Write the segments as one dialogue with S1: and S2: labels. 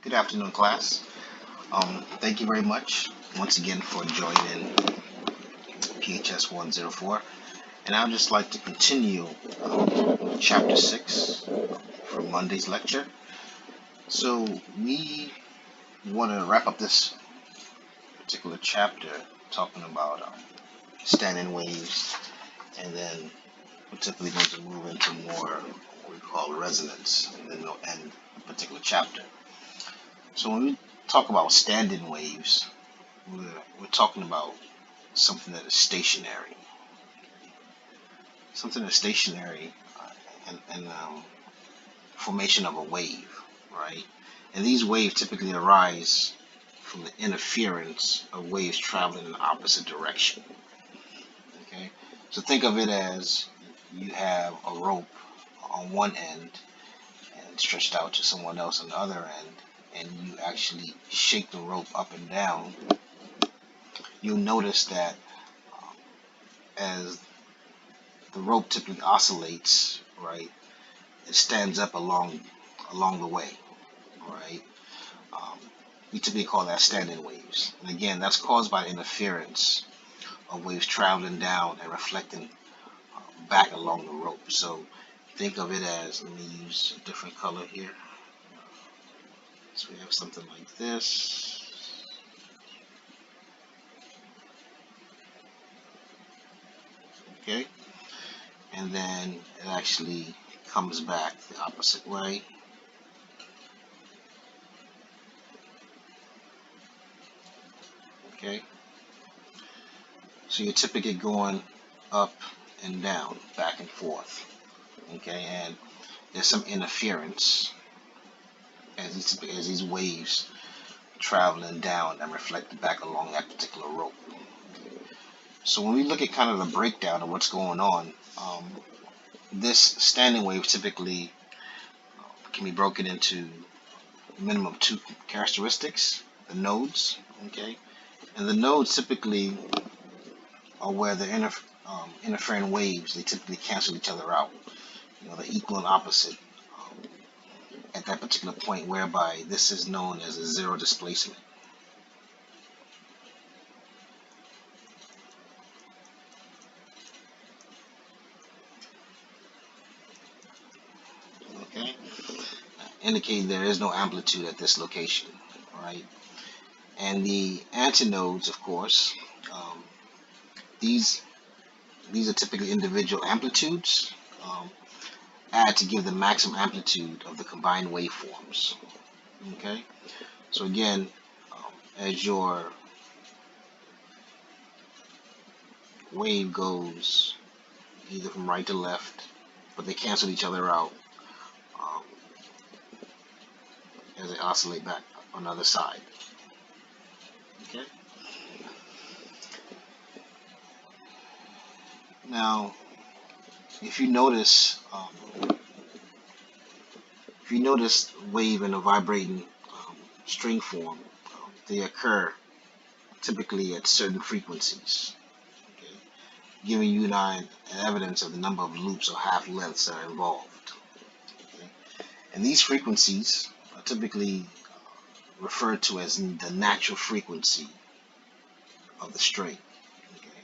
S1: Good afternoon, class. Thank you very much once again for joining PHS 104. And I'd just like to continue Chapter 6 from Monday's lecture. So we want to wrap up this particular chapter talking about standing waves, and then we're typically going to move into more what we call resonance, and then we'll end a particular chapter. So when we talk about standing waves, we're talking about something that is stationary. Something that's stationary and formation of a wave, right? And these waves typically arise from the interference of waves traveling in the opposite direction. Okay, so think of it as you have a rope on one end and stretched out to someone else on the other end, and you actually shake the rope up and down. You'll notice that as the rope typically oscillates, right, it stands up along the way, right? We typically call that standing waves. And again, that's caused by interference of waves traveling down and reflecting back along the rope. So think of it as, let me use a different color here. So we have something like this. Okay, and then it actually comes back the opposite way. Okay, so you're typically going up and down, back and forth. Okay, and there's some interference as these waves traveling down and reflected back along that particular rope. So when we look at kind of the breakdown of what's going on, this standing wave typically can be broken into a minimum of two characteristics: the nodes, okay, and the nodes typically are where the interfering waves, they typically cancel each other out. You know, they're equal and opposite at that particular point, whereby this is known as a zero displacement. Okay, indicating there is no amplitude at this location, right? And the antinodes, of course, these are typically individual amplitudes add to give the maximum amplitude of the combined waveforms. Okay, so again, as your wave goes either from right to left, but they cancel each other out as they oscillate back on the other side. Okay. Now, if you notice wave in a vibrating string form, they occur typically at certain frequencies, okay, giving you and I an evidence of the number of loops or half lengths that are involved. Okay. And these frequencies are typically referred to as the natural frequency of the string. Okay.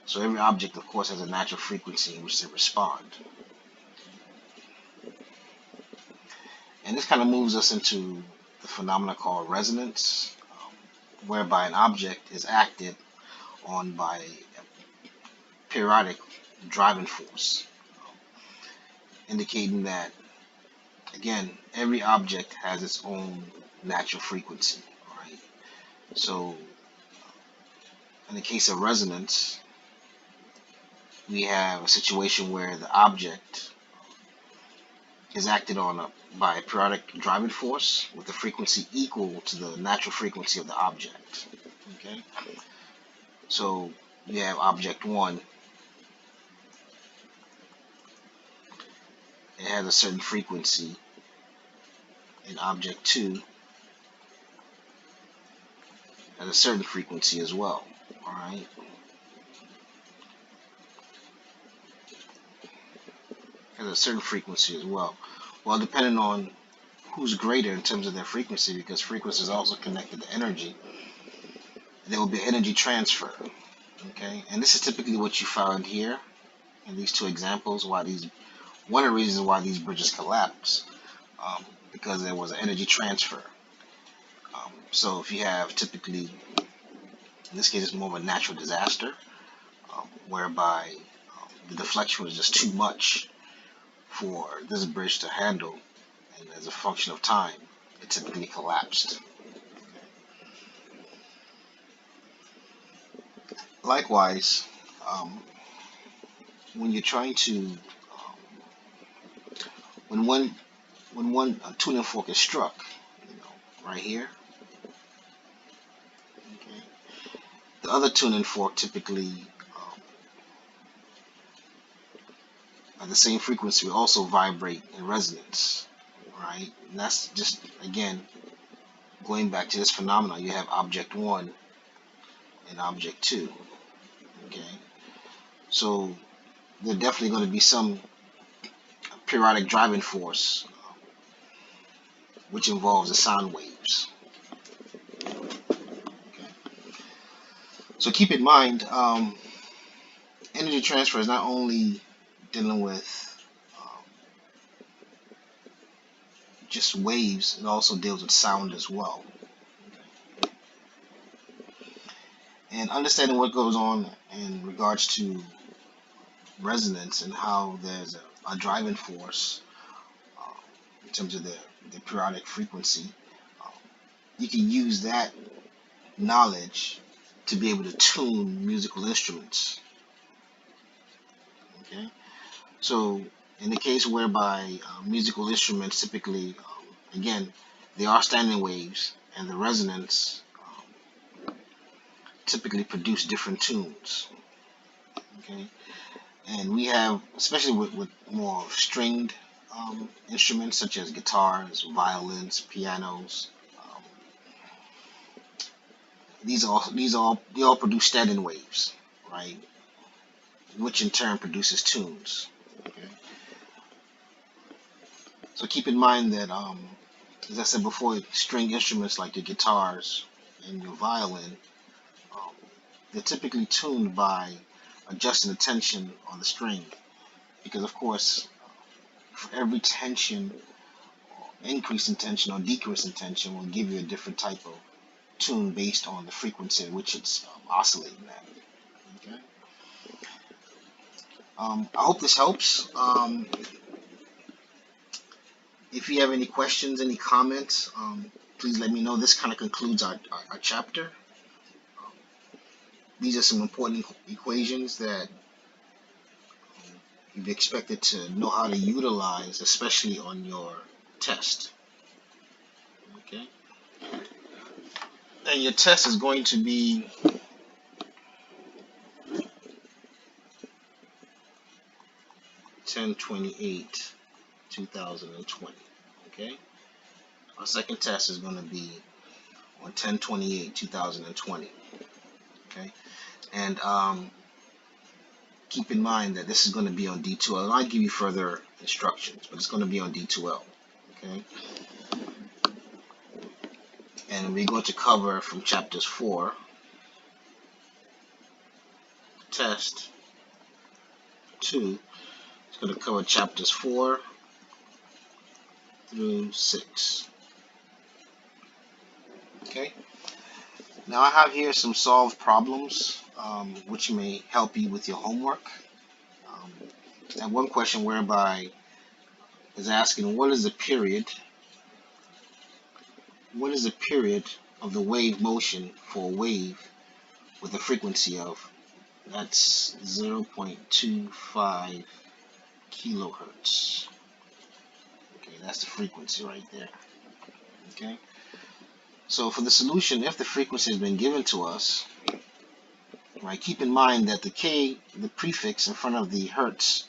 S1: So every object, of course, has a natural frequency in which they respond. And this kind of moves us into the phenomena called resonance, whereby an object is acted on by a periodic driving force, indicating that, again, every object has its own natural frequency, right? So in the case of resonance, we have a situation where the object is acted on by a periodic driving force with a frequency equal to the natural frequency of the object. Okay, so you have object 1. It has a certain frequency, and object 2 has a certain frequency as well. All right. Has a certain frequency as well. Well, depending on who's greater in terms of their frequency, because frequency is also connected to energy, there will be energy transfer. Okay, and this is typically what you found here in these two examples. One of the reasons why these bridges collapse, because there was an energy transfer. So if you have typically, in this case, it's more of a natural disaster, whereby the deflection was just too much for this bridge to handle, and as a function of time, it typically collapsed. Likewise, when you're trying to, when one tuning fork is struck, right here, okay, the other tuning fork typically at the same frequency will also vibrate in resonance, right? And that's just, again, going back to this phenomenon. You have object 1 and object 2, okay? So there's definitely going to be some periodic driving force, which involves the sound waves. Okay. So keep in mind, energy transfer is not only dealing with just waves, it also deals with sound as well. Okay. And understanding what goes on in regards to resonance and how there's a driving force in terms of the periodic frequency, you can use that knowledge to be able to tune musical instruments. Okay, so in the case whereby musical instruments typically, again, they are standing waves, and the resonance typically produce different tunes. Okay, and we have, especially with more stringed instruments such as guitars, violins, pianos. They all produce standing waves, right? Which in turn produces tunes. Okay. So keep in mind that, as I said before, string instruments like your guitars and your violin, they're typically tuned by adjusting the tension on the string, because of course, for every tension, increase in tension or decrease in tension will give you a different type of tune based on the frequency at which it's oscillating at. Okay. I hope this helps. If you have any questions, any comments, please let me know. This kind of concludes our chapter. These are some important equations that you've expected to know how to utilize, especially on your test. Okay? And your test is going to be (10/28/2020). Okay? Our second test is going to be on 10/28/2020. Okay? And keep in mind that this is going to be on D2L. And I'll give you further instructions, but it's going to be on D2L. Okay? And we're going to cover from chapters 4, test 2. It's going to cover chapters 4 through 6. Okay? Now I have here some solved problems, which may help you with your homework. I have one question whereby is asking what is the period of the wave motion for a wave with a frequency of, that's 0.25 kilohertz. Okay, that's the frequency right there. Okay, so for the solution, if the frequency has been given to us, right, keep in mind that the prefix in front of the hertz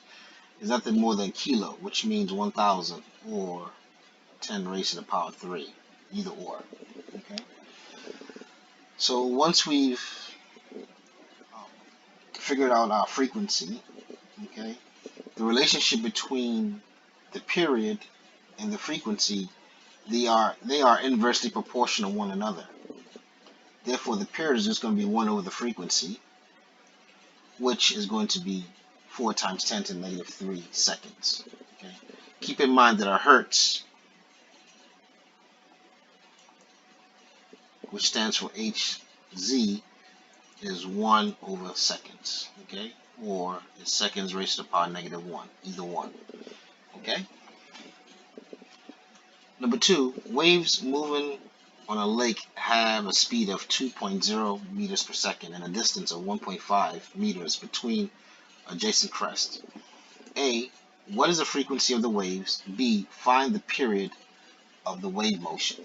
S1: is nothing more than kilo, which means 1,000 or 10 raised to the power 3, either or. Okay. So once we've figured out our frequency, okay, the relationship between the period and the frequency they are inversely proportional to one another. Therefore, the period is just going to be 1 over the frequency, which is going to be 4 times 10 to the negative 3 seconds. Okay? Keep in mind that our hertz, which stands for Hz, is 1 over seconds. Okay? Or it's seconds raised to the power negative 1, either one. Okay? Number 2, waves moving on a lake have a speed of 2.0 meters per second and a distance of 1.5 meters between adjacent crests. A, what is the frequency of the waves? B, find the period of the wave motion.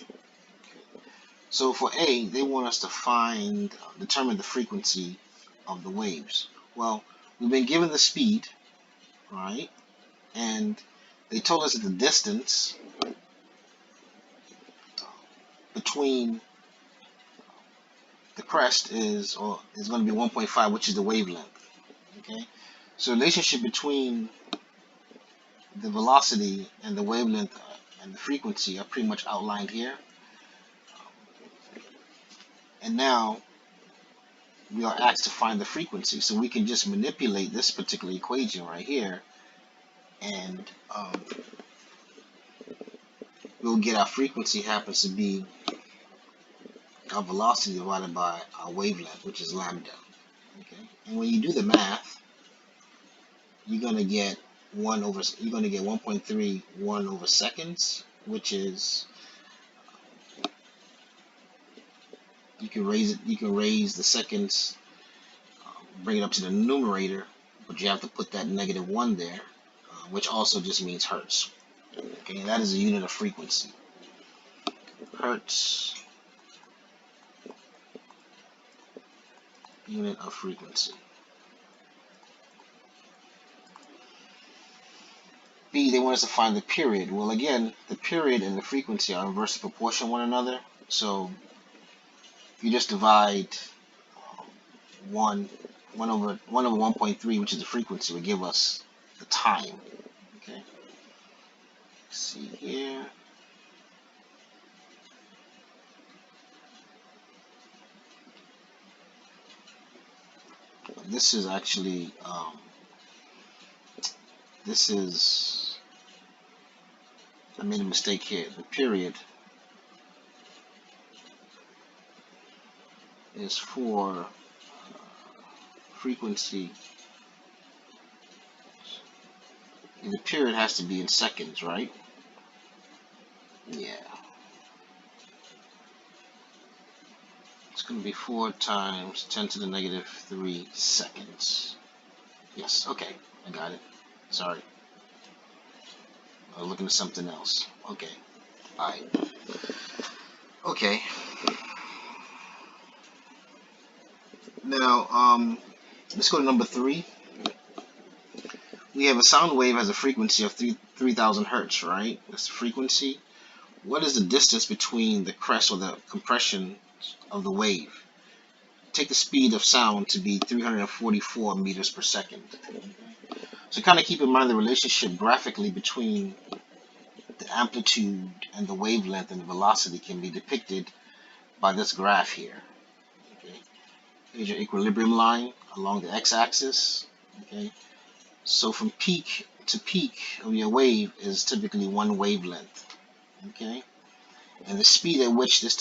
S1: So for A, they want us to determine the frequency of the waves. Well, we've been given the speed, right? And they told us that the distance between the crest is going to be 1.5, which is the wavelength. Okay, so the relationship between the velocity and the wavelength and the frequency are pretty much outlined here. And now we are asked to find the frequency, so we can just manipulate this particular equation right here, and we'll get our frequency happens to be our velocity divided by our wavelength, which is lambda. Okay, and when you do the math, you're going to get 1.31 over seconds, which is, you can raise the seconds, bring it up to the numerator, but you have to put that -1 there, which also just means hertz. Okay, and that is a unit of frequency. Hertz, unit of frequency. B, they want us to find the period. Well, again, the period and the frequency are inversely proportional to one another. So if you just divide 1 over 1.3, which is the frequency, will give us the time. Okay. Let's see here. This is actually I made a mistake here. The period is for frequency. And the period has to be in seconds, right? Yeah. It's going to be 4 times 10 to the negative 3 seconds. Yes, okay, I got it. Sorry. I was looking at something else. Okay. Alright. Okay. Now, let's go to number 3. We have a sound wave has a frequency of 3,000 hertz, right? That's the frequency. What is the distance between the crest or the compression of the wave? Take the speed of sound to be 344 meters per second. So kind of keep in mind the relationship graphically between the amplitude and the wavelength and the velocity can be depicted by this graph here. Okay. Here's your equilibrium line along the x-axis. Okay. So from peak to peak of your wave is typically one wavelength. Okay. And the speed at which this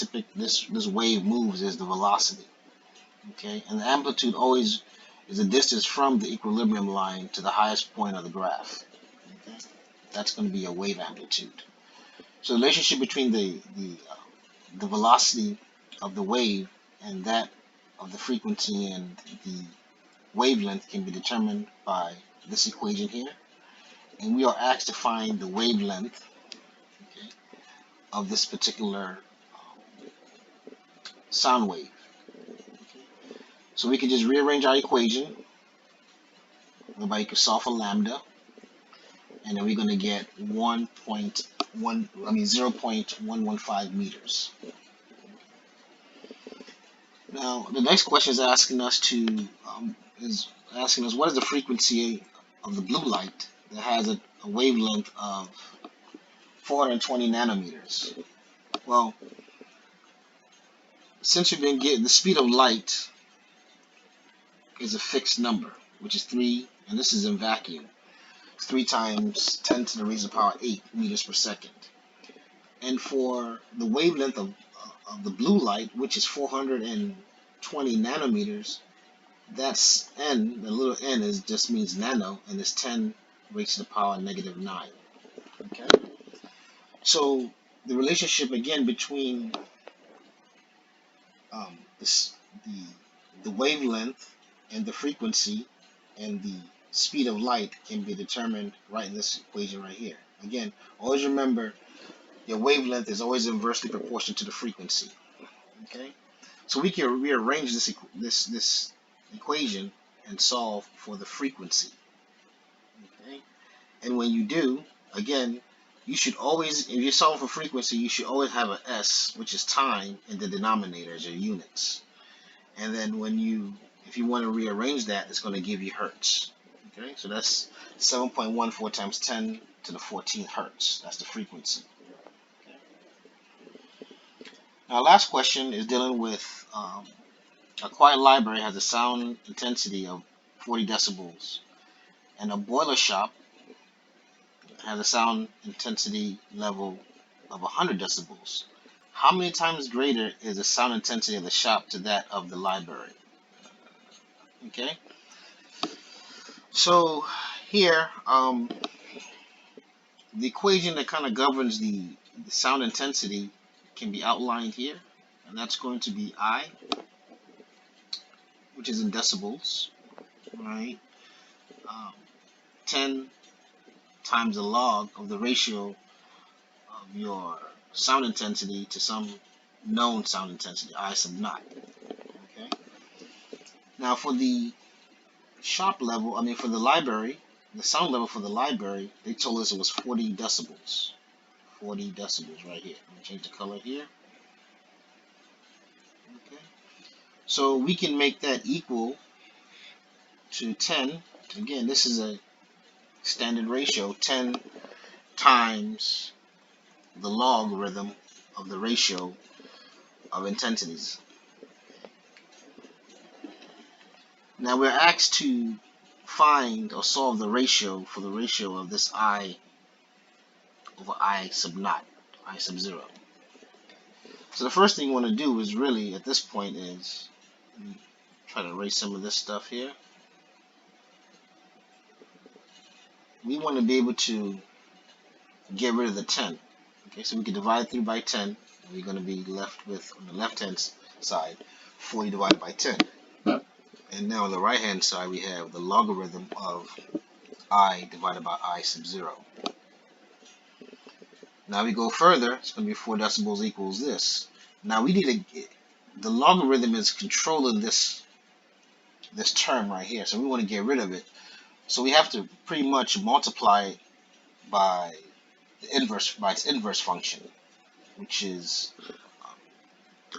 S1: wave moves is the velocity. Okay. And the amplitude always is the distance from the equilibrium line to the highest point of the graph. Okay. That's going to be your wave amplitude. So the relationship between the velocity of the wave and that of the frequency and the wavelength can be determined by this equation here. And we are asked to find the wavelength, okay, of this particular sound wave. Okay. So we can just rearrange our equation, whereby you can solve for lambda, and then we're going to get 0.115 meters. Now, the next question is asking us what is the frequency of the blue light that has a wavelength of 420 nanometers. Well, since we've been getting the speed of light is a fixed number, which is 3, and this is in vacuum. It's 3 times 10 to the raised to the power 8 meters per second. And for the wavelength of the blue light, which is 420 nanometers, that's n, the little n is just means nano, and it's 10 raised to the power negative 9. Okay? So the relationship again between this, the wavelength and the frequency and the speed of light can be determined right in this equation right here. Again, always remember your wavelength is always inversely proportional to the frequency. Okay, so we can rearrange this equation and solve for the frequency. Okay, and when you do, again, you should always, if you solve for frequency, you should always have an s, which is time, in the denominator as your units. And then if you want to rearrange that, it's going to give you hertz. Okay, so that's 7.14 times 10 to the 14 hertz. That's the frequency. Okay. Now, last question is dealing with a quiet library has a sound intensity of 40 decibels, and a boiler shop has a sound intensity level of 100 decibels. How many times greater is the sound intensity of the shop to that of the library? Okay, so here, the equation that kind of governs the sound intensity can be outlined here, and that's going to be I, which is in decibels, right? 10 times the log of the ratio of your sound intensity to some known sound intensity, I sub naught. Okay. Now for the shop level, for the library, the sound level for the library, they told us it was 40 decibels. 40 decibels right here. I'm going to change the color here. Okay. So we can make that equal to 10. Again, this is a standard ratio, 10 times the logarithm of the ratio of intensities. Now we're asked to find or solve the ratio for the ratio of this I over I sub naught, I sub 0. So the first thing you want to do is really, at this point, is try to erase some of this stuff here. We want to be able to get rid of the 10. Okay, so we can divide through by 10, and we're going to be left with, on the left-hand side, 40 divided by 10. And now on the right-hand side, we have the logarithm of I divided by I sub 0. Now we go further, it's going to be 4 decibels equals this. Now we need the logarithm is controlling this term right here, so we want to get rid of it. So we have to pretty much multiply it by its inverse function, which is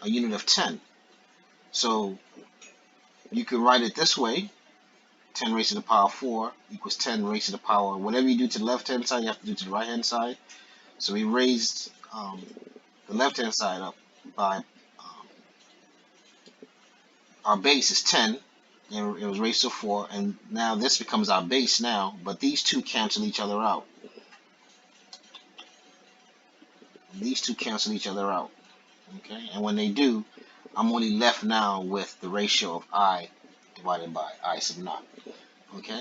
S1: a unit of 10. So you could write it this way: 10 raised to the power 4 equals 10 raised to the power, whatever you do to the left-hand side, you have to do to the right-hand side. So we raised the left-hand side up by, our base is 10, and it was raised to 4, and now this becomes our base now, but these two cancel each other out. These two cancel each other out. Okay, and when they do, I'm only left now with the ratio of I divided by I sub naught. Okay,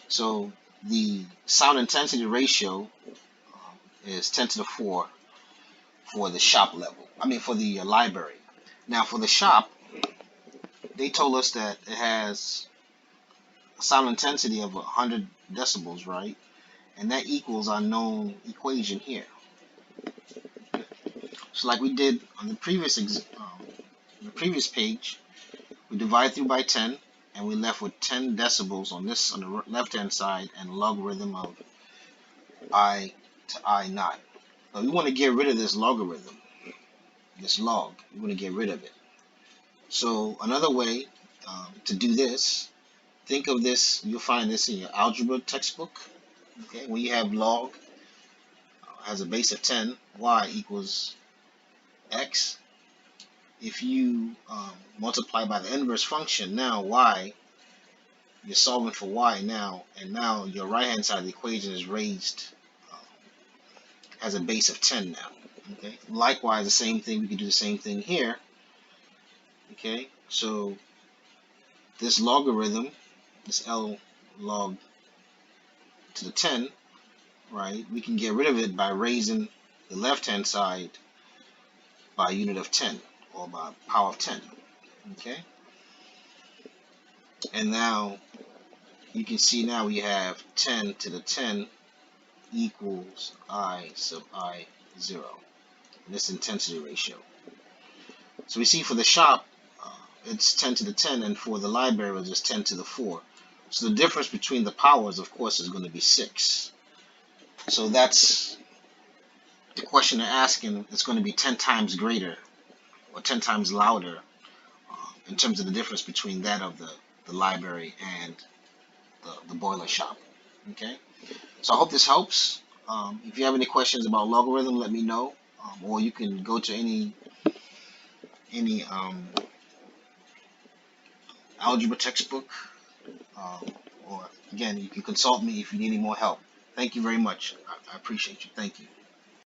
S1: so the sound intensity ratio is 10 to the 4 for the shop level. For the library. Now for the shop, they told us that it has a sound intensity of 100 decibels, right? And that equals our known equation here. So like we did on the previous page, we divide through by 10, and we left with 10 decibels on the left-hand side, and logarithm of I to I naught. But we want to get rid of this logarithm, this log. We want to get rid of it. So another way to do this, think of this, you'll find this in your algebra textbook. Okay, when you have log, has a base of 10, y equals x. If you multiply by the inverse function, now y, you're solving for y now, and now your right hand side of the equation is raised, has a base of 10 now. Okay. Likewise, the same thing, we could do the same thing here. Okay, so this logarithm, this L log to the 10, right, we can get rid of it by raising the left-hand side by a unit of 10, or by power of 10. Okay, and now you can see now we have 10 to the 10 equals I sub I 0. This intensity ratio. So we see for the shop, it's 10 to the 10, and for the library, it's just 10 to the 4. So the difference between the powers, of course, is going to be 6. So that's the question they're asking. It's going to be 10 times greater, or 10 times louder, in terms of the difference between that of the library and the boiler shop. Okay, so I hope this helps. If you have any questions about logarithm, let me know, or you can go to any algebra textbook, or again, you can consult me if you need any more help. Thank you very much. I appreciate you. Thank you.